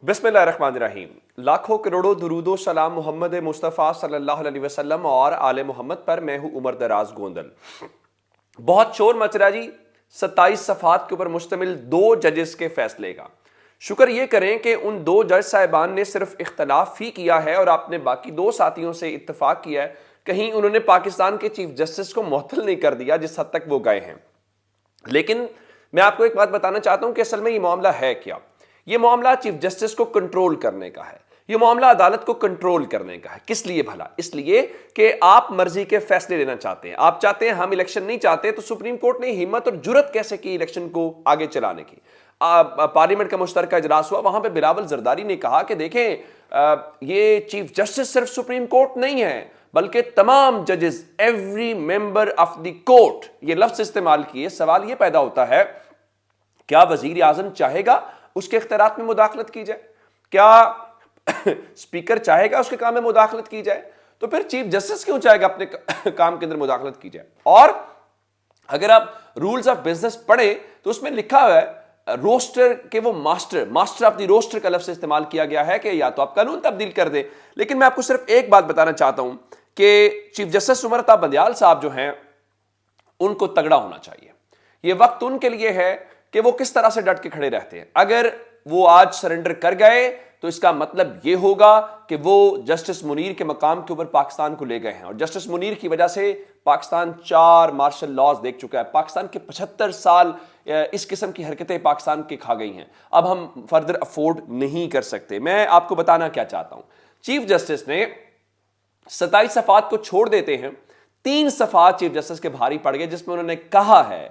बिस्मिल्लाहिर्रहमानिर्रहीम। लाखों करोड़ों दुरूदो सलाम मोहम्मद मुस्तफ़ा सल्लल्लाहु अलैहि वसल्लम और आले मोहम्मद पर। मैं हूँ उमर दराज गोंदल। बहुत शोर मच रहा जी 27 सफ़ात के ऊपर मुश्तमिल 2 जजेस के फैसले का। शुक्र ये करें कि उन 2 जज साहिबान ने सिर्फ इख्तलाफ ही किया है और आपने बाकी 2 साथियों से इत्तफाक किया है। कहीं उन्होंने पाकिस्तान के चीफ जस्टिस को मुअत्तल नहीं कर दिया जिस हद तक वो गए हैं। लेकिन मैं आपको एक बात बताना चाहता हूं कि असल में ये मामला है क्या। ये मामला चीफ जस्टिस को कंट्रोल करने का है। ये मामला अदालत को कंट्रोल करने का है। किस लिए भला? इसलिए कि आप मर्जी के फैसले लेना चाहते हैं। आप चाहते हैं हम इलेक्शन नहीं चाहते, तो सुप्रीम कोर्ट ने हिम्मत और जुर्रत कैसे की इलेक्शन को आगे चलाने की। पार्लियामेंट का मुश्तरका इजलास हुआ, वहां पे बिलावल जरदारी ने कहा कि देखें ये चीफ जस्टिस सिर्फ सुप्रीम कोर्ट नहीं है बल्कि तमाम जजेस, every member of the court, ये लफ्ज इस्तेमाल किए। सवाल ये पैदा होता है, क्या वजीर आजम चाहेगा उसके इख्तियारात में मुदाखलत की जाए? क्या स्पीकर चाहेगा उसके काम में मुदाखलत की जाए? तो फिर चीफ जस्टिस क्यों चाहेगा अपने काम के अंदर मुदाखलत की जाए? और अगर आप रूल्स ऑफ बिजनेस पढ़े तो उसमें लिखा हुआ है रोस्टर के वो मास्टर ऑफ द रोस्टर का लफ्ज इस्तेमाल किया गया है कि या तो आप कानून तब्दील कर दें। लेकिन मैं आपको सिर्फ एक बात बताना चाहता हूं कि चीफ जस्टिस उमर अता बंदयाल साहब जो हैं उनको तगड़ा होना चाहिए। ये वक्त उनके लिए है कि वो किस तरह से डट के खड़े रहते हैं। अगर वो आज सरेंडर कर गए तो इसका मतलब ये होगा कि वो जस्टिस मुनीर के मकाम के ऊपर पाकिस्तान को ले गए हैं। और जस्टिस मुनीर की वजह से पाकिस्तान 4 मार्शल लॉज देख चुका है। पाकिस्तान के 75 साल इस किस्म की हरकतें पाकिस्तान के खा गई हैं। अब हम फर्दर अफोर्ड नहीं कर सकते। मैं आपको बताना क्या चाहता हूं, चीफ जस्टिस ने 27 सफ़ात को छोड़ देते हैं, 3 सफ़ात चीफ जस्टिस के भारी पड़ गए जिसमें उन्होंने कहा है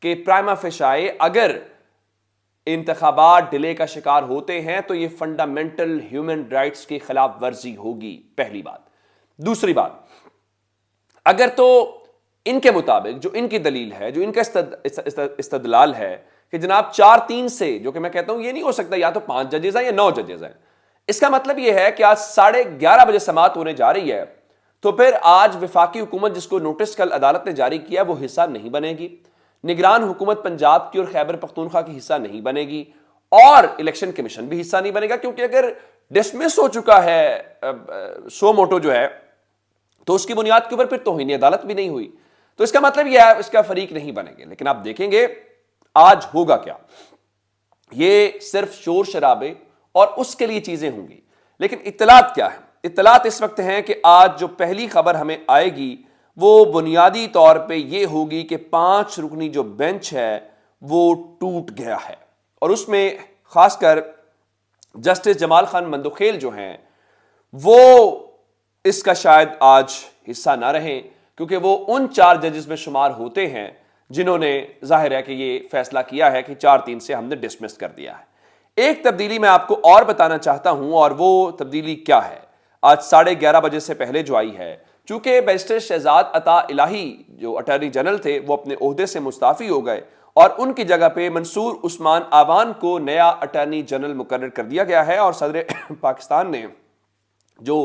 कि प्राइमा फेशाए अगर इंतखाबात डिले का शिकार होते हैं तो ये फंडामेंटल ह्यूमन राइट्स की खिलाफ वर्जी होगी। पहली बात। दूसरी बात, अगर तो इनके मुताबिक जो इनकी दलील है, जो इनका इस्तदलाल है कि जनाब 4-3 से, जो कि मैं कहता हूं ये नहीं हो सकता, या तो 5 जजेस हैं या 9 जजेस हैं। इसका मतलब यह है कि आज 11:30 बजे समाअत होने जा रही है, तो फिर आज वफाकी हुकूमत जिसको नोटिस कल अदालत ने जारी किया वो हिस्सा नहीं बनेगी। निगरान हुकूमत पंजाब की और खैबर पख्तूनख्वा की हिस्सा नहीं बनेगी और इलेक्शन कमीशन भी हिस्सा नहीं बनेगा, क्योंकि अगर डिसमिस हो चुका है सो मोटो जो है तो उसकी बुनियाद के ऊपर फिर तौहीन अदालत भी नहीं हुई। तो इसका मतलब यह है इसका फरीक नहीं बनेंगे। लेकिन आप देखेंगे आज होगा क्या। ये सिर्फ शोर शराबे और उसके लिए चीजें होंगी। लेकिन इत्तलात क्या है? इत्तलात इस वक्त हैं कि आज जो पहली खबर हमें आएगी वो बुनियादी तौर पे ये होगी कि 5 रुकनी जो बेंच है वो टूट गया है। और उसमें खासकर जस्टिस जमाल खान मंदोखेल जो हैं वो इसका शायद आज हिस्सा ना रहें, क्योंकि वो उन 4 जजेस में शुमार होते हैं जिन्होंने जाहिर है कि ये फैसला किया है कि 4-3 से हमने डिसमिस कर दिया है। एक तब्दीली मैं आपको और बताना चाहता हूं, और वो तब्दीली क्या है? आज 11:30 बजे से पहले जो आई है, चूंकि बैरिस्टर शहजाद अता इलाही जो अटॉर्नी जनरल थे वो अपने ओहदे से मुस्ताफी हो गए और उनकी जगह पे मंसूर उस्मान आवान को नया अटॉर्नी जनरल मुकर्रर कर दिया गया है। और सदर पाकिस्तान ने जो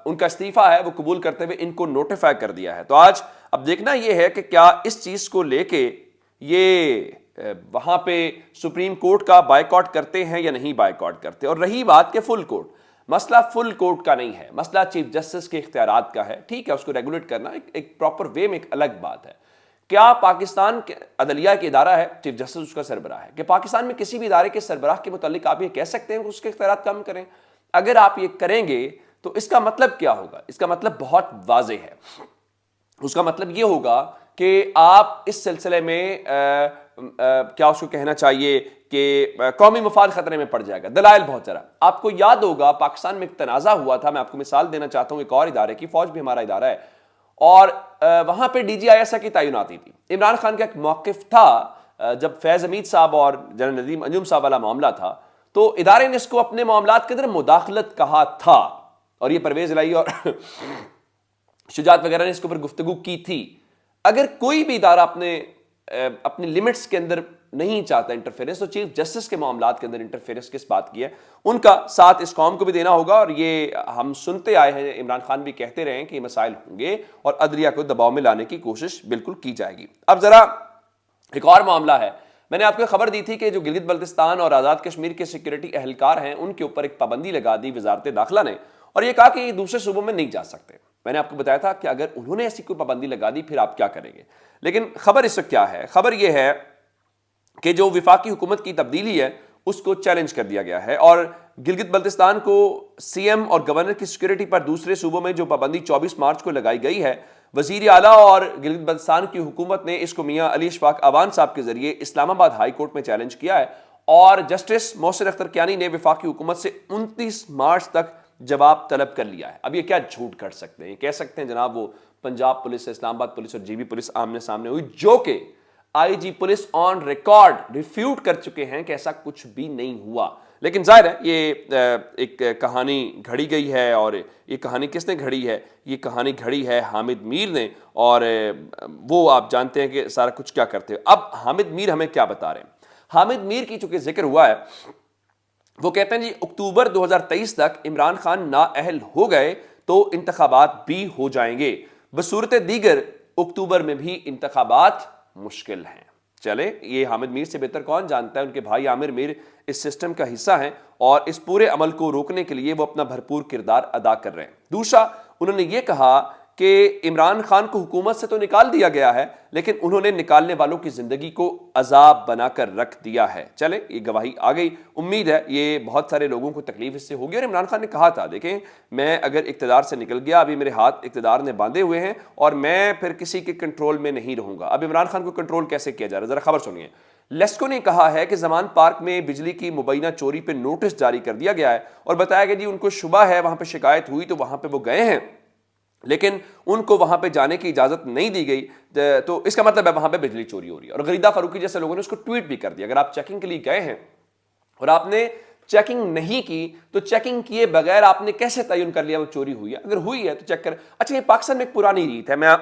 उनका इस्तीफा है वो कबूल करते हुए इनको नोटिफाई कर दिया है। तो आज अब देखना यह है कि क्या इस चीज को लेके ये वहां पे सुप्रीम कोर्ट का बायकॉट करते हैं या नहीं बायकॉट करते। और रही बात के फुल कोर्ट, मसला फुल कोर्ट का नहीं है, मसला चीफ जस्टिस के इख्तियारात का है। ठीक है, उसको रेगुलेट करना एक प्रॉपर वे में एक अलग बात है। क्या पाकिस्तान के अदलिया के इदारा है, चीफ जस्टिस उसका सरबराह है, कि पाकिस्तान में किसी भी इदारे के सरबराह के मुतालिक आप ये कह सकते हैं कि उसके इख्तियारात कम करें? अगर आप ये करेंगे तो इसका मतलब क्या होगा? इसका मतलब बहुत वाज़ेह है। उसका मतलब ये होगा कि आप इस सिलसिले में क्या उसको कहना चाहिए कि कौमी मफाद खतरे में पड़ जाएगा। दलाइल बहुत सारा आपको याद होगा, पाकिस्तान में एक तनाज़ा हुआ था। मैं आपको मिसाल देना चाहता हूं एक और इदारे की, फौज भी हमारा इदारा है, और वहां पे DGISI की तैनाती थी। इमरान खान का एक मौक़िफ़ था जब फैज़ हमीद साहब और जनरल नदीम अंजुम साहब वाला मामला था, तो इदारे ने इसको अपने मामलात के अंदर मुदाखलत कहा था, और ये परवेज इलाही और शुजात वगैरह ने इसके ऊपर गुफ्तगू की थी। अगर कोई भी इदारा अपने लिमिट्स के अंदर नहीं चाहता इंटरफेरेंस, तो चीफ जस्टिस के मामलात के अंदर इंटरफेरेंस किस बात की है? उनका साथ इस कौम को भी देना होगा। और ये हम सुनते आए हैं, इमरान खान भी कहते रहे हैं कि ये मसाइल होंगे और अदलिया को दबाव में लाने की कोशिश बिल्कुल की जाएगी। अब जरा एक और मामला है میں نے آپ کو خبر دی تھی کہ جو گلگت بلتستان اور آزاد کشمیر کے سیکورٹی اہلکار ہیں ان کے اوپر ایک پابندی لگا دی وزارت داخلہ نے، اور یہ کہا کہ یہ دوسرے صوبوں میں نہیں جا سکتے۔ میں نے آپ کو بتایا تھا کہ اگر انہوں نے ایسی کوئی پابندی لگا دی پھر آپ کیا کریں گے، لیکن خبر اس وقت کیا ہے؟ خبر یہ ہے کہ جو وفاقی حکومت کی تبدیلی ہے اس کو چیلنج کر دیا گیا ہے، اور گلگت بلتستان کو سی ایم اور گورنر کی سیکورٹی پر دوسرے صوبوں میں جو پابندی 24 مارچ کو لگائی گئی ہے، وزیر اعلیٰ اور گلگت بلتستان کی حکومت نے اس کو میاں علی اشفاق اوان صاحب کے ذریعے اسلام آباد ہائی کورٹ میں چیلنج کیا ہے، اور جسٹس محسن اختر کیانی نے وفاقی حکومت سے 29 مارچ تک جواب طلب کر لیا ہے۔ اب یہ کیا جھوٹ کر سکتے ہیں؟ کہہ سکتے ہیں جناب وہ پنجاب پولیس، اسلام آباد پولیس اور جی بی پولیس آمنے سامنے ہوئی، جو کہ I G police on record refute کر چکے ہیں کہ ایسا کچھ بھی نہیں ہوا۔ لیکن ظاہر ہے یہ ایک کہانی گھڑی گئی ہے، اور یہ کہانی کس نے گھڑی ہے؟ یہ کہانی گھڑی ہے حامد میر نے، اور وہ آپ جانتے ہیں کہ سارا کچھ کیا کرتے ہیں۔ اب حامد میر ہمیں کیا بتا رہے ہیں؟ حامد میر کی چونکہ ذکر ہوا ہے، وہ کہتے ہیں جی اکتوبر 2023 تک عمران خان نااہل ہو گئے تو انتخابات بھی ہو جائیں گے، بصورت دیگر اکتوبر میں بھی انتخابات مشکل ہیں۔ چلے، یہ حامد میر سے بہتر کون جانتا ہے، ان کے بھائی عامر میر اس سسٹم کا حصہ ہیں، اور اس پورے عمل کو روکنے کے لیے وہ اپنا بھرپور کردار ادا کر رہے ہیں۔ دوسرا، انہوں نے یہ کہا کہ عمران خان کو حکومت سے تو نکال دیا گیا ہے، لیکن انہوں نے نکالنے والوں کی زندگی کو عذاب بنا کر رکھ دیا ہے۔ چلے، یہ گواہی آ گئی، امید ہے یہ بہت سارے لوگوں کو تکلیف اس سے ہوگی، اور عمران خان نے کہا تھا دیکھیں میں اگر اقتدار سے نکل گیا، ابھی میرے ہاتھ اقتدار نے باندھے ہوئے ہیں اور میں پھر کسی کے کنٹرول میں نہیں رہوں گا۔ اب عمران خان کو کنٹرول کیسے کیا جا رہا ہے، ذرا خبر سنیے۔ لیسکو نے کہا ہے کہ زمان پارک میں بجلی کی مبینہ چوری پہ نوٹس جاری کر دیا گیا ہے، اور بتایا گیا جی ان کو شبہ ہے، وہاں پہ شکایت ہوئی تو وہاں پہ وہ گئے ہیں، لیکن ان کو وہاں پہ جانے کی اجازت نہیں دی گئی، تو اس کا مطلب ہے وہاں پہ بجلی چوری ہو رہی ہے۔ اور غریدہ فاروقی جیسے لوگوں نے اس کو ٹویٹ بھی کر دیا، اگر آپ چیکنگ کے لیے گئے ہیں اور آپ نے چیکنگ نہیں کی تو چیکنگ کیے بغیر آپ نے کیسے تعین کر لیا وہ چوری ہوئی ہے؟ اگر ہوئی ہے تو چیک کر۔ اچھا، یہ پاکستان میں ایک پرانی ریت ہے، میں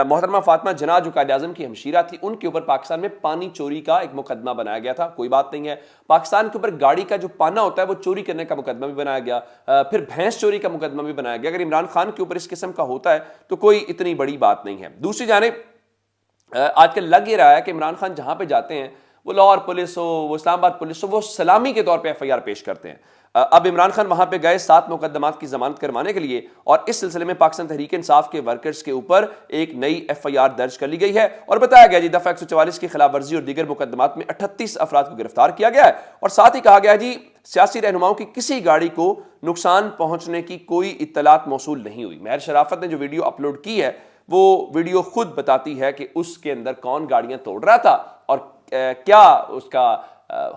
محترمہ فاطمہ جناح جو قائد اعظم کی ہمشیرہ تھی، ان کے اوپر پاکستان میں پانی چوری کا ایک مقدمہ بنایا گیا تھا، کوئی بات نہیں ہے۔ پاکستان کے اوپر گاڑی کا جو پانا ہوتا ہے وہ چوری کرنے کا مقدمہ بھی بنایا گیا، پھر بھینس چوری کا مقدمہ بھی بنایا گیا۔ اگر عمران خان کے اوپر اس قسم کا ہوتا ہے تو کوئی اتنی بڑی بات نہیں ہے۔ دوسری جانب آج کل لگ یہ رہا ہے کہ عمران خان جہاں پہ جاتے ہیں، وہ لاہور پولیس ہو، وہ اسلام آباد پولیس ہو، وہ سلامی کے طور پہ ایف آئی آر پیش کرتے ہیں۔ اب عمران خان وہاں پہ گئے 7 مقدمات کی ضمانت کروانے کے لیے، اور اس سلسلے میں پاکستان تحریک انصاف کے ورکرز کے اوپر ایک نئی ایف آئی آر درج کر لی گئی ہے، اور بتایا گیا جی دفعہ 144 کی خلاف ورزی اور دیگر مقدمات میں 38 افراد کو گرفتار کیا گیا ہے، اور ساتھ ہی کہا گیا جی سیاسی رہنماؤں کی کسی گاڑی کو نقصان پہنچنے کی کوئی اطلاعات موصول نہیں ہوئی۔ مہر شرافت نے جو ویڈیو اپلوڈ کی ہے وہ ویڈیو خود بتاتی ہے کہ اس کے اندر کون گاڑیاں توڑ رہا تھا اور کیا اس کا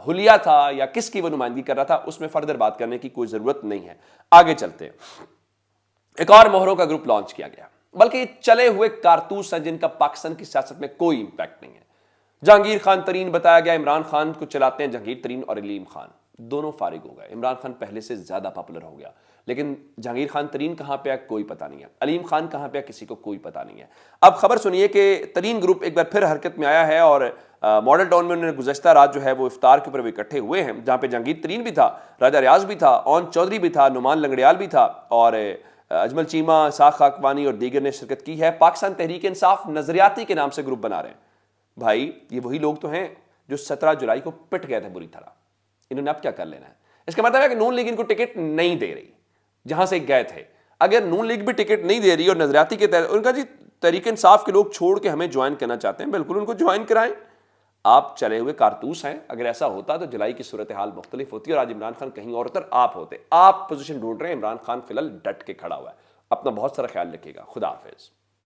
حلیہ تھا یا کس کی وہ نمائندگی کر رہا تھا، اس میں فردر بات کرنے کی کوئی ضرورت نہیں ہے۔ آگے چلتے ہیں، ایک اور مہروں کا گروپ لانچ کیا گیا، بلکہ یہ چلے ہوئے کارتوس ہیں جن کا پاکستان کی سیاست میں کوئی امپیکٹ نہیں ہے۔ جہانگیر خان ترین بتایا گیا، عمران خان کو چلاتے ہیں جہانگیر ترین اور علیم خان، دونوں فارغ ہو گئے۔ عمران خان پہلے سے زیادہ پاپولر ہو گیا، لیکن جہانگیر خان ترین کہاں پہ ہے کوئی پتہ نہیں ہے، علیم خان کہاں پہ ہے کسی کو کوئی پتہ نہیں ہے۔ اب خبر سنیے کہ ترین گروپ ایک بار پھر حرکت میں آیا ہے، اور ماڈل ٹاؤن میں انہوں نے گزشتہ رات جو ہے وہ افطار کے اوپر وہ اکٹھے ہوئے ہیں، جہاں پہ جہانگیر ترین بھی تھا، راجہ ریاض بھی تھا، اون چودھری بھی تھا، نعمان لنگڑیال بھی تھا، اور اجمل چیمہ، اسحاق خاکوانی اور دیگر نے شرکت کی ہے۔ پاکستان تحریک انصاف نظریاتی کے نام سے گروپ بنا رہے ہیں۔ بھائی یہ وہی لوگ تو ہیں جو 17 جولائی کو پٹ گئے تھے بری طرح، انہوں نے اب کیا کر لینا ہے؟ اس کا مطلب ہے کہ نون لیگ ان کو ٹکٹ نہیں دے رہی جہاں سے گئے تھے۔ اگر نون لیگ بھی ٹکٹ نہیں دے رہی اور نظریاتی کے تحت ان کا جی تحریک انصاف کے لوگ چھوڑ کے ہمیں جوائن کرنا چاہتے ہیں، بالکل ان کو جوائن کرائیں۔ آپ چلے ہوئے کارتوس ہیں، اگر ایسا ہوتا تو جولائی کی صورتحال مختلف ہوتی اور آج عمران خان کہیں اور تر آپ ہوتے۔ آپ پوزیشن ڈھونڈ رہے ہیں، عمران خان فی الحال ڈٹ کے کھڑا ہوا ہے۔ اپنا بہت سارا خیال رکھیے گا، خدا حافظ۔